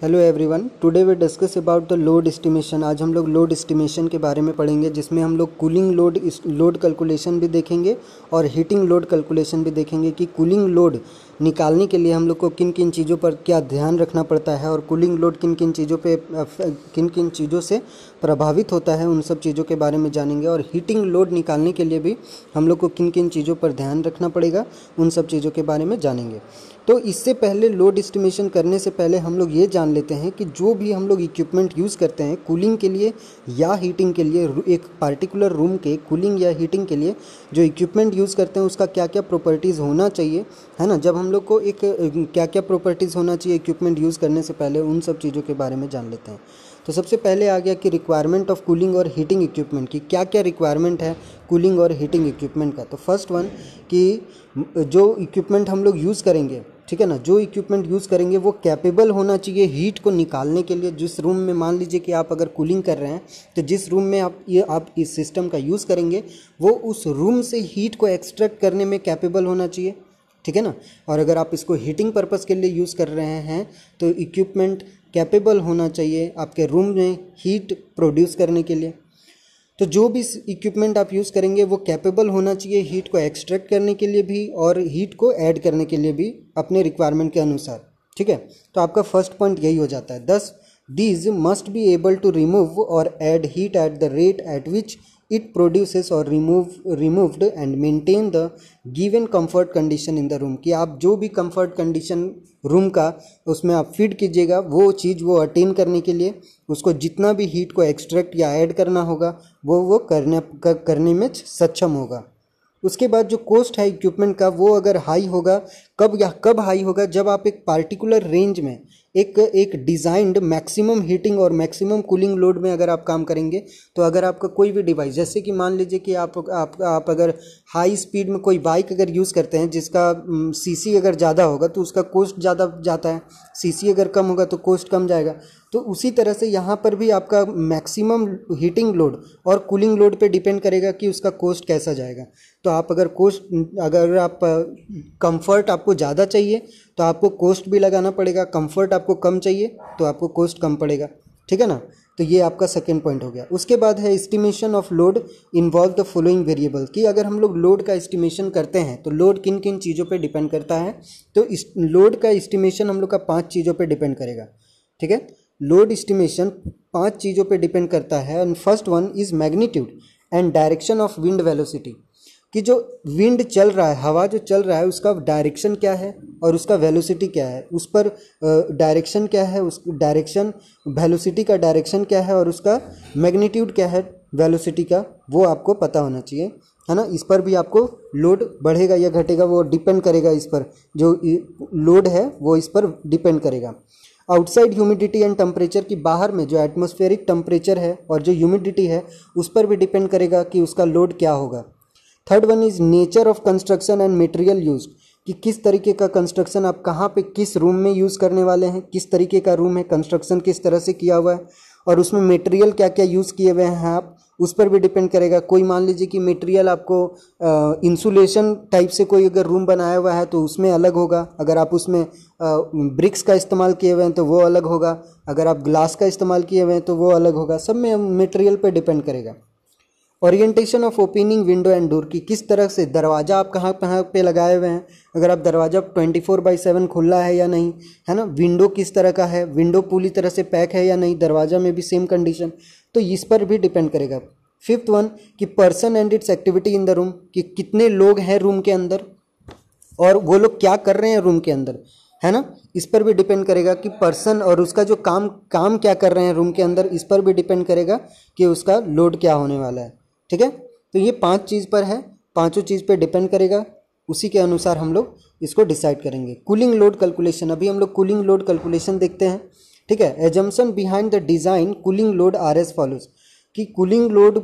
Hello everyone, today we discuss about the load estimation. आज हम लोग लोड एस्टिमेशन के बारे में पढ़ेंगे, जिसमें हम लोग कूलिंग लोड कैलकुलेशन भी देखेंगे और हीटिंग लोड कैलकुलेशन भी देखेंगे कि कूलिंग लोड निकालने के लिए हम लोग को किन किन चीज़ों पर क्या ध्यान रखना पड़ता है और कूलिंग लोड किन किन चीज़ों से प्रभावित होता है, उन सब चीज़ों के बारे में जानेंगे। और हीटिंग लोड निकालने के लिए भी हम लोग को किन किन चीज़ों पर ध्यान रखना पड़ेगा, उन सब चीज़ों के बारे में जानेंगे। तो इससे पहले लोड एस्टिमेशन करने से पहले हम लोग ये जान लेते हैं कि जो भी हम लोग इक्विपमेंट यूज़ करते हैं कूलिंग के लिए या हीटिंग के लिए, एक पार्टिकुलर रूम के कूलिंग या हीटिंग के लिए जो इक्विपमेंट यूज़ करते हैं उसका क्या क्या प्रॉपर्टीज़ होना चाहिए, है ना। जब हम लोग को एक क्या क्या प्रॉपर्टीज़ होना चाहिए इक्विपमेंट यूज़ करने से पहले, उन सब चीज़ों के बारे में जान लेते हैं। तो सबसे पहले आ गया कि रिक्वायरमेंट ऑफ कूलिंग और हीटिंग इक्विपमेंट की क्या क्या रिक्वायरमेंट है कूलिंग और हीटिंग इक्विपमेंट का। तो फर्स्ट वन कि जो इक्विपमेंट हम लोग यूज़ करेंगे, ठीक है ना, जो इक्विपमेंट यूज़ करेंगे वो कैपेबल होना चाहिए हीट को निकालने के लिए। जिस रूम में मान लीजिए कि आप अगर कूलिंग कर रहे हैं तो जिस रूम में आप इस सिस्टम का यूज़ करेंगे वो उस रूम से हीट को एक्सट्रैक्ट करने में कैपेबल होना चाहिए, ठीक है ना। और अगर आप इसको हीटिंग पर्पस के लिए यूज़ कर रहे हैं तो इक्विपमेंट कैपेबल होना चाहिए आपके रूम में हीट प्रोड्यूस करने के लिए। तो जो भी इक्विपमेंट आप यूज़ करेंगे वो कैपेबल होना चाहिए हीट को एक्सट्रैक्ट करने के लिए भी और हीट को ऐड करने के लिए भी अपने रिक्वायरमेंट के अनुसार, ठीक है। तो आपका फर्स्ट पॉइंट यही हो जाता है। Thus these must be able to remove और add heat at the rate at which it produces और removed and maintain the given comfort condition in the room. कि आप जो भी कंफर्ट कंडीशन रूम का उसमें आप फीड कीजिएगा वो चीज़ वो अटेन करने के लिए उसको जितना भी हीट को एक्सट्रैक्ट या ऐड करना होगा वो करने में सक्षम होगा। उसके बाद जो कॉस्ट है इक्विपमेंट का वो अगर हाई होगा, कब हाई होगा, जब आप एक पार्टिकुलर रेंज में एक डिज़ाइंड मैक्सिमम हीटिंग और मैक्सिमम कूलिंग लोड में अगर आप काम करेंगे। तो अगर आपका कोई भी डिवाइस, जैसे कि मान लीजिए कि आप अगर हाई स्पीड में कोई बाइक अगर यूज़ करते हैं जिसका सीसी अगर ज़्यादा होगा तो उसका कॉस्ट ज़्यादा जाता है, सीसी अगर कम होगा तो कॉस्ट कम जाएगा। तो उसी तरह से यहाँ पर भी आपका मैक्सिमम हीटिंग लोड और कूलिंग लोड पे डिपेंड करेगा कि उसका कॉस्ट कैसा जाएगा। तो आप अगर आप कंफर्ट आपको ज़्यादा चाहिए तो आपको कॉस्ट भी लगाना पड़ेगा, कंफर्ट आपको कम चाहिए तो आपको कॉस्ट कम पड़ेगा, ठीक है ना। तो ये आपका सेकेंड पॉइंट हो गया। उसके बाद है estimation of load involve the following variable. कि अगर हम लोग लोड का एस्टिमेशन करते हैं तो लोड किन किन चीज़ों पे डिपेंड करता है। तो इस लोड का एस्टिमेशन हम लोग का 5 चीज़ों पे डिपेंड करेगा, ठीक है। लोड एस्टिमेशन 5 चीज़ों पे डिपेंड करता है। And first one is magnitude and direction of wind velocity. कि जो विंड चल रहा है, हवा जो चल रहा है उसका डायरेक्शन क्या है और उसका वेलोसिटी क्या है, उस पर डायरेक्शन क्या है, उस डायरेक्शन वेलोसिटी का डायरेक्शन क्या है और उसका मैग्नीट्यूड क्या है वेलोसिटी का, वो आपको पता होना चाहिए, है ना। इस पर भी आपको लोड बढ़ेगा या घटेगा वो डिपेंड करेगा, इस पर जो लोड है वो इस पर डिपेंड करेगा। आउटसाइड ह्यूमिडिटी एंड टेम्परेचर की बाहर में जो एटमॉस्फेरिक टेम्परेचर है और जो ह्यूमिडिटी है उस पर भी डिपेंड करेगा कि उसका लोड क्या होगा। Third one is nature of construction and material used. कि किस तरीके का कंस्ट्रक्शन आप कहाँ पे किस रूम में यूज़ करने वाले हैं, किस तरीके का रूम है, कंस्ट्रक्शन किस तरह से किया हुआ है और उसमें मटेरियल क्या क्या यूज़ किए हुए हैं आप, उस पर भी डिपेंड करेगा। कोई मान लीजिए कि मटेरियल आपको इंसुलेशन टाइप से कोई अगर रूम बनाया हुआ है तो उसमें अलग होगा, अगर आप उसमें ब्रिक्स का इस्तेमाल किए हुए हैं तो वो अलग होगा, अगर आप ग्लास का इस्तेमाल किए हुए हैं तो वो अलग होगा। सब में मटेरियल पर डिपेंड करेगा। Orientation of opening window and door. की किस तरह से दरवाज़ा आप कहाँ पे लगाए हुए हैं, अगर आप दरवाज़ा 24/7 खुला है या नहीं, है ना। विंडो किस तरह का है, विंडो पूरी तरह से पैक है या नहीं, दरवाज़ा में भी सेम कंडीशन, तो इस पर भी डिपेंड करेगा। फिफ्थ वन कि person and it's activity in the room. कि कितने लोग हैं रूम के अंदर और वो लोग क्या कर रहे हैं रूम के अंदर, है ना। इस पर भी डिपेंड करेगा कि पर्सन और उसका जो काम क्या कर रहे हैं रूम के अंदर, इस पर भी डिपेंड करेगा कि उसका लोड क्या होने वाला है, ठीक है। तो ये 5 चीज़ पर है, पांचों चीज़ पे डिपेंड करेगा, उसी के अनुसार हम लोग इसको डिसाइड करेंगे। Cooling load calculation. अभी हम लोग कूलिंग लोड कैलकुलेशन देखते हैं, ठीक है। Assumption behind the design cooling load are as follows. कि कूलिंग लोड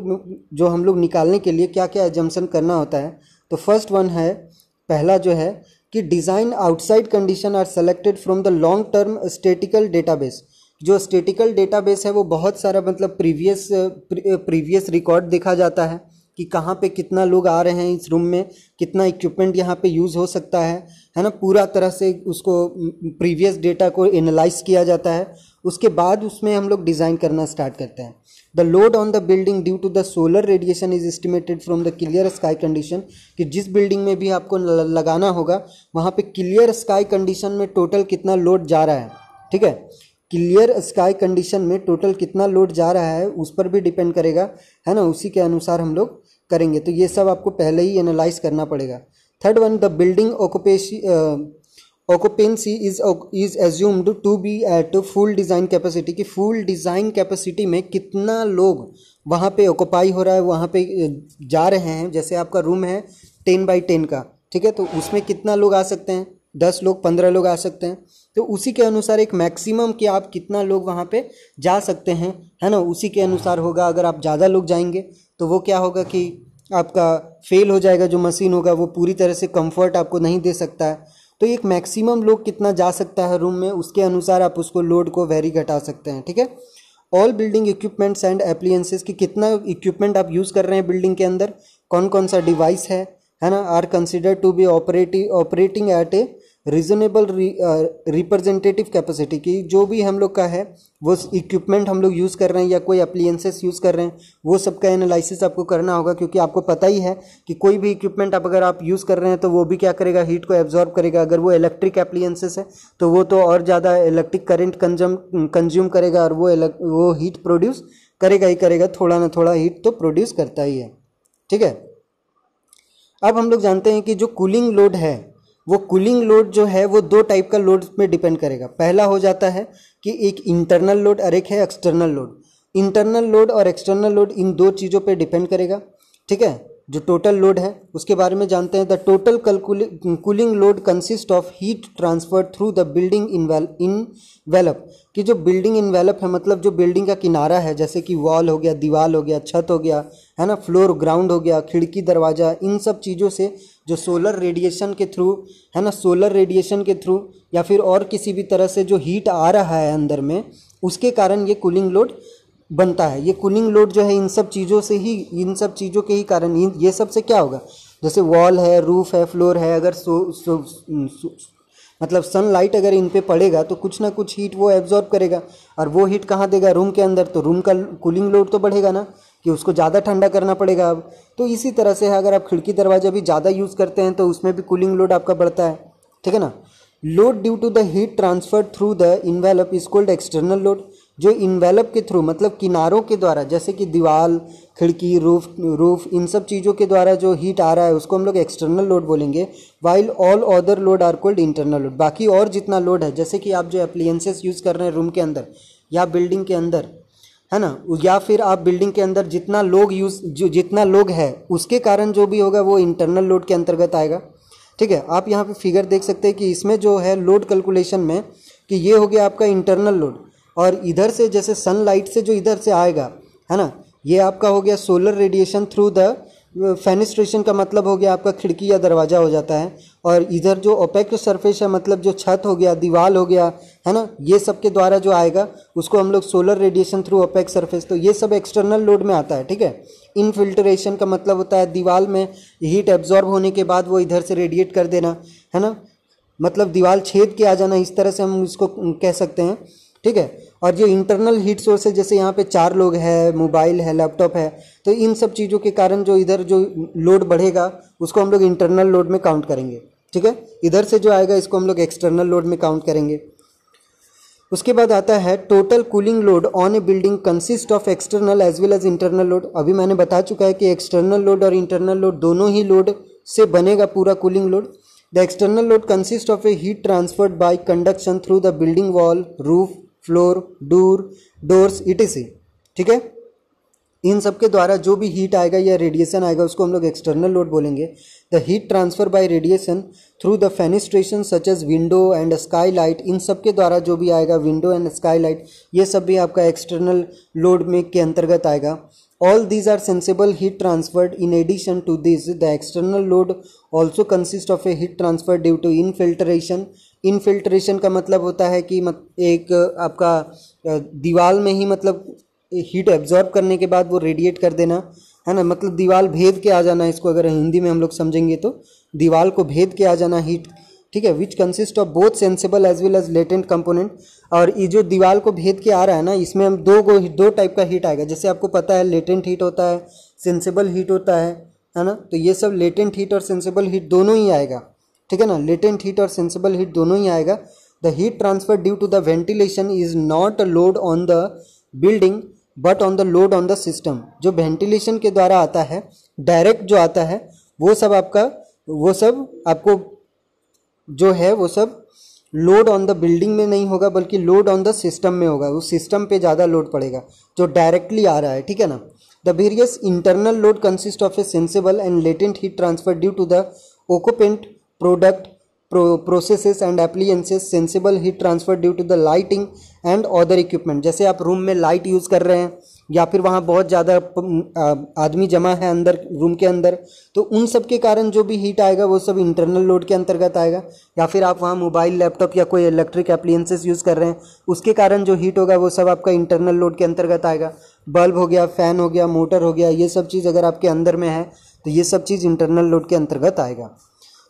जो हम लोग निकालने के लिए क्या क्या एजम्पशन करना होता है। तो फर्स्ट वन है, पहला जो है कि design outside condition are selected from the long term statistical database. जो स्टेटिकल डेटाबेस है वो बहुत सारा मतलब प्रीवियस रिकॉर्ड देखा जाता है कि कहाँ पे कितना लोग आ रहे हैं इस रूम में, कितना इक्विपमेंट यहाँ पे यूज़ हो सकता है ना। पूरा तरह से उसको प्रीवियस डेटा को एनालाइज किया जाता है, उसके बाद उसमें हम लोग डिज़ाइन करना स्टार्ट करते हैं। The load on the building due to the solar radiation is estimated from the clear sky condition, कि जिस बिल्डिंग में भी आपको लगाना होगा वहाँ पे क्लियर स्काई कंडीशन में टोटल कितना लोड जा रहा है, ठीक है। क्लियर स्काई कंडीशन में टोटल कितना लोड जा रहा है उस पर भी डिपेंड करेगा, है ना, उसी के अनुसार हम लोग करेंगे। तो ये सब आपको पहले ही एनालाइज करना पड़ेगा। Third one, the building occupancy is assumed to be at full design capacity, कि फुल डिज़ाइन कैपेसिटी में कितना लोग वहाँ पे ऑक्यूपाई हो रहा है, वहाँ पे जा रहे हैं। जैसे आपका रूम है 10x10 का, ठीक है, तो उसमें कितना लोग आ सकते हैं, 10 लोग 15 लोग आ सकते हैं। तो उसी के अनुसार एक मैक्सिमम कि आप कितना लोग वहाँ पे जा सकते हैं, है ना, उसी के अनुसार होगा। अगर आप ज़्यादा लोग जाएंगे तो वो क्या होगा कि आपका फेल हो जाएगा, जो मशीन होगा वो पूरी तरह से कंफर्ट आपको नहीं दे सकता है। तो एक मैक्सिमम लोग कितना जा सकता है रूम में, उसके अनुसार आप उसको लोड को वेरी घटा सकते हैं, ठीक है। All building equipments and appliances, कि कितना इक्विपमेंट आप यूज़ कर रहे हैं बिल्डिंग के अंदर, कौन कौन सा डिवाइस है ना, are consider to be operating at a reasonable representative capacity, की जो भी हम लोग का है वो इक्विपमेंट हम लोग यूज़ कर रहे हैं या कोई अप्लियंसेस यूज़ कर रहे हैं, वो सब का एनालिसिस आपको करना होगा। क्योंकि आपको पता ही है कि कोई भी इक्विपमेंट अगर आप यूज़ कर रहे हैं तो वो भी क्या करेगा, हीट को एब्जॉर्ब करेगा। अगर वो इलेक्ट्रिक एप्लियंसेस है तो वो तो और ज़्यादा इलेक्ट्रिक करंट कंज्यूम करेगा और वो हीट प्रोड्यूस करेगा ही करेगा, थोड़ा ना थोड़ा हीट तो प्रोड्यूस करता ही है, ठीक है। अब हम लोग जानते हैं कि जो कूलिंग लोड है, वो कूलिंग लोड जो है वो दो टाइप का लोड में डिपेंड करेगा। पहला हो जाता है कि एक इंटरनल लोड और एक है एक्सटर्नल लोड। इंटरनल लोड और एक्सटर्नल लोड इन दो चीज़ों पे डिपेंड करेगा, ठीक है। जो टोटल लोड है उसके बारे में जानते हैं। The total cooling load consist of heat transfer through the building envelope, कि जो बिल्डिंग इनवेलप है मतलब जो बिल्डिंग का किनारा है, जैसे कि वॉल हो गया, दीवार हो गया, छत हो गया, है ना, फ्लोर ग्राउंड हो गया, खिड़की दरवाज़ा, इन सब चीज़ों से जो सोलर रेडिएशन के थ्रू, है ना, सोलर रेडिएशन के थ्रू या फिर और किसी भी तरह से जो हीट आ रहा है अंदर में, उसके कारण ये कूलिंग लोड बनता है। ये कूलिंग लोड जो है इन सब चीज़ों से ही, इन सब चीज़ों के ही कारण ये सब से क्या होगा, जैसे वॉल है, रूफ है, फ्लोर है, अगर मतलब सनलाइट अगर इन पे पड़ेगा तो कुछ ना कुछ हीट वो एब्जॉर्ब करेगा, और वो हीट कहाँ देगा, रूम के अंदर। तो रूम का कूलिंग लोड तो बढ़ेगा ना, कि उसको ज़्यादा ठंडा करना पड़ेगा अब। तो इसी तरह से अगर आप खिड़की दरवाज़ा भी ज़्यादा यूज़ करते हैं तो उसमें भी कूलिंग लोड आपका बढ़ता है, ठीक है ना। Load due to the heat transfer through the envelope is called external load. जो इन्वेलप के थ्रू मतलब किनारों के द्वारा, जैसे कि दीवार, खिड़की, रूफ इन सब चीज़ों के द्वारा जो हीट आ रहा है उसको हम लोग एक्सटर्नल लोड बोलेंगे। While all other load are called internal load. बाकी और जितना लोड है, जैसे कि आप जो अप्लायंसेस यूज़ कर रहे हैं रूम के अंदर या बिल्डिंग के अंदर, है ना, या फिर आप बिल्डिंग के अंदर जितना लोग है उसके कारण जो भी होगा वो इंटरनल लोड के अंतर्गत आएगा, ठीक है। आप यहाँ पे फिगर देख सकते हैं कि इसमें जो है लोड कैलकुलेशन में कि ये हो गया आपका इंटरनल लोड, और इधर से जैसे सनलाइट से जो इधर से आएगा, है ना, ये आपका हो गया सोलर रेडिएशन थ्रू द फेनिस्ट्रेशन, का मतलब हो गया आपका खिड़की या दरवाज़ा हो जाता है। और इधर जो ओपेक सरफेस है मतलब जो छत हो गया, दीवार हो गया, है ना, ये सब के द्वारा जो आएगा उसको हम लोग solar radiation through opaque surface, तो ये सब एक्सटर्नल लोड में आता है, ठीक है। इनफिल्ट्रेशन का मतलब होता है दीवार में हीट एब्जॉर्ब होने के बाद वो इधर से रेडिएट कर देना, है ना, मतलब दीवार छेद के आ जाना, इस तरह से हम इसको कह सकते हैं, ठीक है। और जो इंटरनल हीट सोर्स है, जैसे यहाँ पे 4 लोग है, मोबाइल है, लैपटॉप है, तो इन सब चीज़ों के कारण जो इधर जो लोड बढ़ेगा उसको हम लोग इंटरनल लोड में काउंट करेंगे, ठीक है। इधर से जो आएगा इसको हम लोग एक्सटर्नल लोड में काउंट करेंगे। उसके बाद आता है total cooling load on a building consist of external as well as internal load. अभी मैंने बता चुका है कि एक्सटर्नल लोड और इंटरनल लोड दोनों ही लोड से बनेगा पूरा cooling load. The external load consist of a heat transferred by conduction through the building wall, roof, floor, doors etc, ठीक है। इन सब के द्वारा जो भी हीट आएगा या रेडिएशन आएगा उसको हम लोग एक्सटर्नल लोड बोलेंगे। The heat transfer by radiation through the fenestration such as window and skylight, इन सब के द्वारा जो भी आएगा, विंडो एंड स्काई लाइट, ये सब भी आपका एक्सटर्नल लोड में के अंतर्गत आएगा। All these are sensible heat transferred. In addition to this, the external load also consists of a heat transfer due to infiltration. Infiltration का मतलब होता है कि एक आपका दीवार में ही मतलब हीट एब्जॉर्ब करने के बाद वो रेडिएट कर देना, है ना, मतलब दीवार भेद के आ जाना, इसको अगर हिंदी में हम लोग समझेंगे तो दीवार को भेद के आ जाना हीट, ठीक है। Which consist of both sensible as well as latent component. और ये जो दीवार को भेद के आ रहा है ना, इसमें हम दो टाइप का हीट आएगा। जैसे आपको पता है लेटेंट हीट होता है, सेंसिबल हीट होता है ना। तो ये सब लेटेंट हीट और सेंसिबल हीट दोनों ही आएगा, ठीक है ना। लेटेंट हीट और सेंसिबल हीट दोनों ही आएगा। The heat transfer due to the ventilation is not a load on the building but on the load on the system. जो वेंटिलेशन के द्वारा आता है, डायरेक्ट जो आता है, वो सब आपको जो है वो सब लोड ऑन द बिल्डिंग में नहीं होगा, बल्कि लोड ऑन द सिस्टम में होगा। उस सिस्टम पे ज़्यादा लोड पड़ेगा जो डायरेक्टली आ रहा है, ठीक है ना। The various internal load consist of a sensible and latent heat transfer due to the occupant product processes and appliances। Sensible heat transfer due to the lighting and other equipment. जैसे आप room में light use कर रहे हैं या फिर वहाँ बहुत ज़्यादा आदमी जमा है अंदर रूम के अंदर, तो उन सब के कारण जो भी हीट आएगा वो सब इंटरनल लोड के अंतर्गत आएगा। या फिर आप वहाँ मोबाइल, लैपटॉप या कोई इलेक्ट्रिक एप्लियंसेस यूज़ कर रहे हैं, उसके कारण जो हीट होगा वो सब आपका इंटरनल लोड के अंतर्गत आएगा। बल्ब हो गया, फ़ैन हो गया, मोटर हो गया, ये सब चीज़ अगर आपके अंदर में है तो ये सब चीज़ इंटरनल लोड के अंतर्गत आएगा।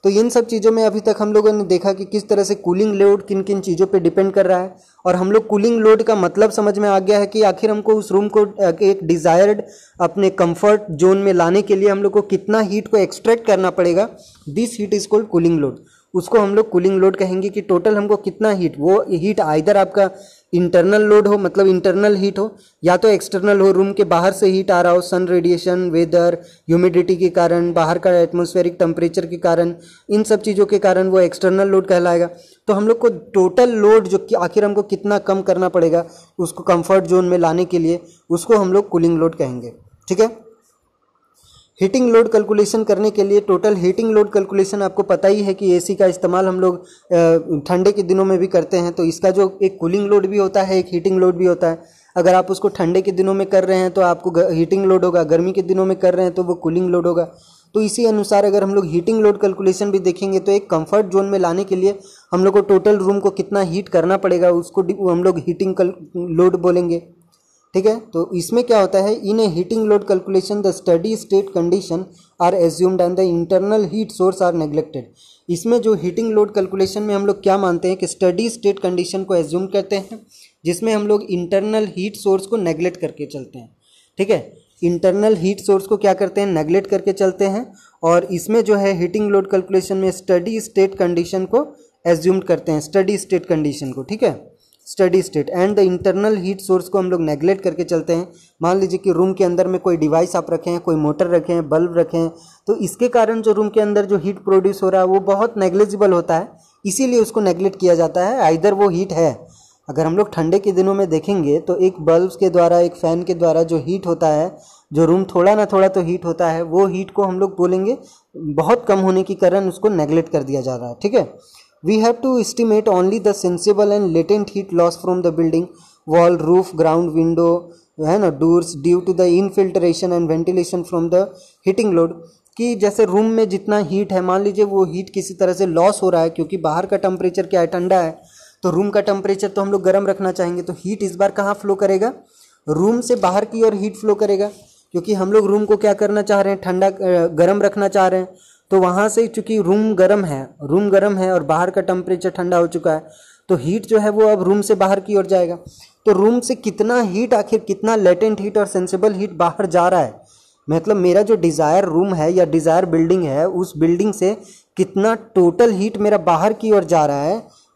तो इन सब चीज़ों में अभी तक हम लोगों ने देखा कि किस तरह से कूलिंग लोड किन किन चीज़ों पे डिपेंड कर रहा है, और हम लोग कूलिंग लोड का मतलब समझ में आ गया है कि आखिर हमको उस रूम को एक डिज़ायर्ड अपने कंफर्ट जोन में लाने के लिए हम लोग को कितना हीट को एक्सट्रैक्ट करना पड़ेगा। This heat is called cooling load. उसको हम लोग कूलिंग लोड कहेंगे कि टोटल हमको कितना हीट, वो हीट आइदर आपका इंटरनल लोड हो, मतलब इंटरनल हीट हो, या तो एक्सटर्नल हो, रूम के बाहर से हीट आ रहा हो, सन रेडिएशन, वेदर, ह्यूमिडिटी के कारण, बाहर का एटमॉस्फेरिक टेम्परेचर के कारण, इन सब चीज़ों के कारण वो एक्सटर्नल लोड कहलाएगा। तो हम लोग को टोटल लोड जो कि आखिर हमको कितना कम करना पड़ेगा उसको कंफर्ट जोन में लाने के लिए, उसको हम लोग कूलिंग लोड कहेंगे, ठीक है। हीटिंग लोड कैलकुलेशन करने के लिए, टोटल हीटिंग लोड कैलकुलेशन आपको पता ही है कि एसी का इस्तेमाल हम लोग ठंडे के दिनों में भी करते हैं, तो इसका जो एक कूलिंग लोड भी होता है, एक हीटिंग लोड भी होता है। अगर आप उसको ठंडे के दिनों में कर रहे हैं तो आपको हीटिंग लोड होगा, गर्मी के दिनों में कर रहे हैं तो वो कूलिंग लोड होगा। तो इसी अनुसार अगर हम लोग हीटिंग लोड कैलकुलेशन भी देखेंगे तो एक कंफर्ट जोन में लाने के लिए हम लोग को टोटल रूम को कितना हीट करना पड़ेगा, उसको हम लोग हीटिंग लोड बोलेंगे, ठीक है। तो इसमें क्या होता है, in a heating load calculation the steady state condition are assumed and the internal heat source are neglected. इसमें जो हीटिंग लोड कैलकुलेशन में हम लोग क्या मानते हैं कि स्टडी स्टेट कंडीशन को एज्यूम करते हैं, जिसमें हम लोग इंटरनल हीट सोर्स को नेग्लेक्ट करके चलते हैं, ठीक है। इंटरनल हीट सोर्स को क्या करते हैं, नेग्लेक्ट करके चलते हैं। और इसमें जो है हीटिंग लोड कैलकुलेशन में स्टडी स्टेट कंडीशन को एज्यूम करते हैं, स्टडी स्टेट कंडीशन को, ठीक है, steady state. And the internal heat source को हम लोग नेग्लेक्ट करके चलते हैं। मान लीजिए कि रूम के अंदर में कोई डिवाइस आप रखें हैं, कोई मोटर रखें हैं, बल्ब रखें हैं, तो इसके कारण जो रूम के अंदर जो हीट प्रोड्यूस हो रहा है वो बहुत नेग्लिजिबल होता है, इसीलिए उसको नेग्लेक्ट किया जाता है। आइदर वो हीट है, अगर हम लोग ठंडे के दिनों में देखेंगे तो एक बल्ब के द्वारा, एक फ़ैन के द्वारा जो हीट होता है, जो रूम थोड़ा ना थोड़ा तो हीट होता है, वो हीट को हम लोग बोलेंगे बहुत कम होने के कारण उसको नेग्लेक्ट कर दिया जा रहा है, ठीक है। We have to estimate only the sensible and latent heat loss from the building, wall, roof, ground, window, है ना, doors, due to the infiltration and ventilation from the heating load। कि जैसे रूम में जितना हीट है, मान लीजिए वो हीट किसी तरह से लॉस हो रहा है, क्योंकि बाहर का टेम्परेचर क्या है, ठंडा है, तो रूम का टेम्परेचर तो हम लोग गर्म रखना चाहेंगे, तो हीट इस बार कहाँ फ्लो करेगा, रूम से बाहर की ओर हीट फ्लो करेगा, क्योंकि हम लोग रूम को क्या करना चाह रहे हैं, ठंडा गर्म रखना चाह रहे हैं। तो वहाँ से चूँकि रूम गर्म है और बाहर का टेम्परेचर ठंडा हो चुका है, तो हीट जो है वो अब रूम से बाहर की ओर जाएगा। तो रूम से कितना हीट, आखिर कितना लेटेंट हीट और सेंसिबल हीट बाहर जा रहा है, मतलब मेरा जो डिज़ायर रूम है या डिज़ायर बिल्डिंग है, उस बिल्डिंग से कितना टोटल हीट मेरा बाहर की ओर जा रहा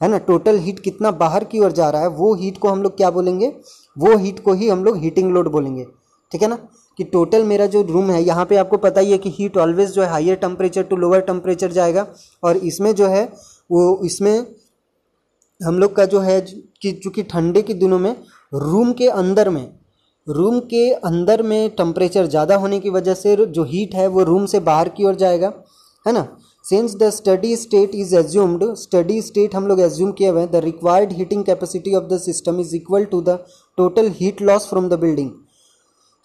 है ना, टोटल हीट कितना बाहर की ओर जा रहा है, वो हीट को हम लोग क्या बोलेंगे, वो हीट को ही हम लोग हीटिंग लोड बोलेंगे, ठीक है ना। कि टोटल मेरा जो रूम है, यहाँ पे आपको पता ही है कि हीट ऑलवेज जो है higher temperature to lower temperature जाएगा, और इसमें जो है वो, इसमें हम लोग का जो है कि चूँकि ठंडे के दिनों में रूम के अंदर में टेम्परेचर ज़्यादा होने की वजह से जो हीट है वो रूम से बाहर की ओर जाएगा, है ना। Since the steady state is assumed, steady state हम लोग एज्यूम किए हुए हैं, the required heating capacity of the system is equal to the total heat loss from the building,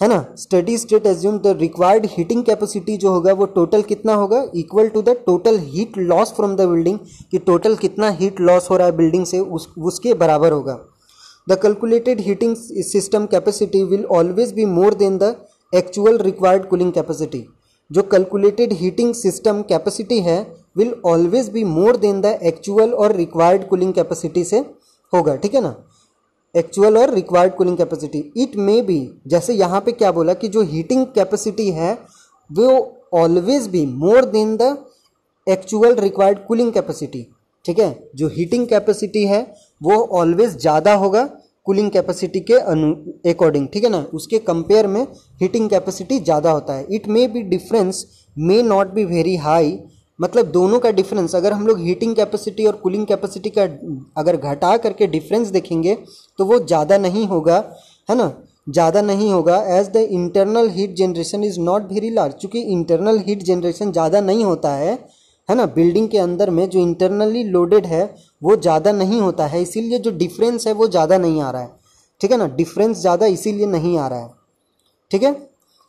है ना। Steady state assume the required heating capacity जो होगा वो टोटल कितना होगा, equal to the total heat loss from the building, कि total कितना heat loss हो रहा है बिल्डिंग से उसके बराबर होगा। The calculated heating system capacity will always be more than the actual required cooling capacity. जो कैलकुलेटेड हीटिंग सिस्टम कैपेसिटी है will always be more than the actual और रिक्वायर्ड कूलिंग कैपेसिटी से होगा, ठीक है ना, एक्चुअल और required cooling capacity. It may be, जैसे यहाँ पे क्या बोला कि जो हीटिंग कैपेसिटी है वो always be more than the actual required cooling capacity, ठीक है। जो हीटिंग कैपेसिटी है वो ऑलवेज ज़्यादा होगा कूलिंग कैपेसिटी के अकॉर्डिंग, ठीक है ना, उसके कंपेयर में हीटिंग कैपेसिटी ज़्यादा होता है। It may be difference may not be very high, मतलब दोनों का डिफरेंस अगर हम लोग हीटिंग कैपेसिटी और कूलिंग कैपेसिटी का अगर घटा करके डिफरेंस देखेंगे तो वो ज़्यादा नहीं होगा, है ना, ज़्यादा नहीं होगा। As the internal heat generation is not very large, चूँकि इंटरनल हीट जनरेशन ज़्यादा नहीं होता है ना, बिल्डिंग के अंदर में जो इंटरनली लोडेड है वो ज़्यादा नहीं होता है, इसीलिए जो डिफरेंस है वो ज़्यादा नहीं आ रहा है, ठीक है ना, डिफरेंस ज़्यादा इसीलिए नहीं आ रहा है, ठीक है।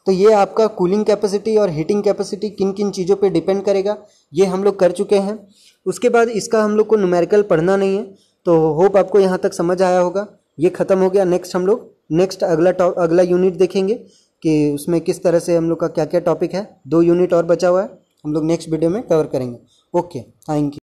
तो ये आपका कूलिंग कैपेसिटी और हीटिंग कैपेसिटी किन किन चीज़ों पे डिपेंड करेगा ये हम लोग कर चुके हैं। उसके बाद इसका हम लोग को न्यूमेरिकल पढ़ना नहीं है, तो होप आपको यहाँ तक समझ आया होगा। ये ख़त्म हो गया। नेक्स्ट हम लोग अगला यूनिट देखेंगे कि उसमें किस तरह से हम लोग का क्या क्या टॉपिक है। 2 यूनिट और बचा हुआ है, हम लोग नेक्स्ट वीडियो में कवर करेंगे। Okay, thank you.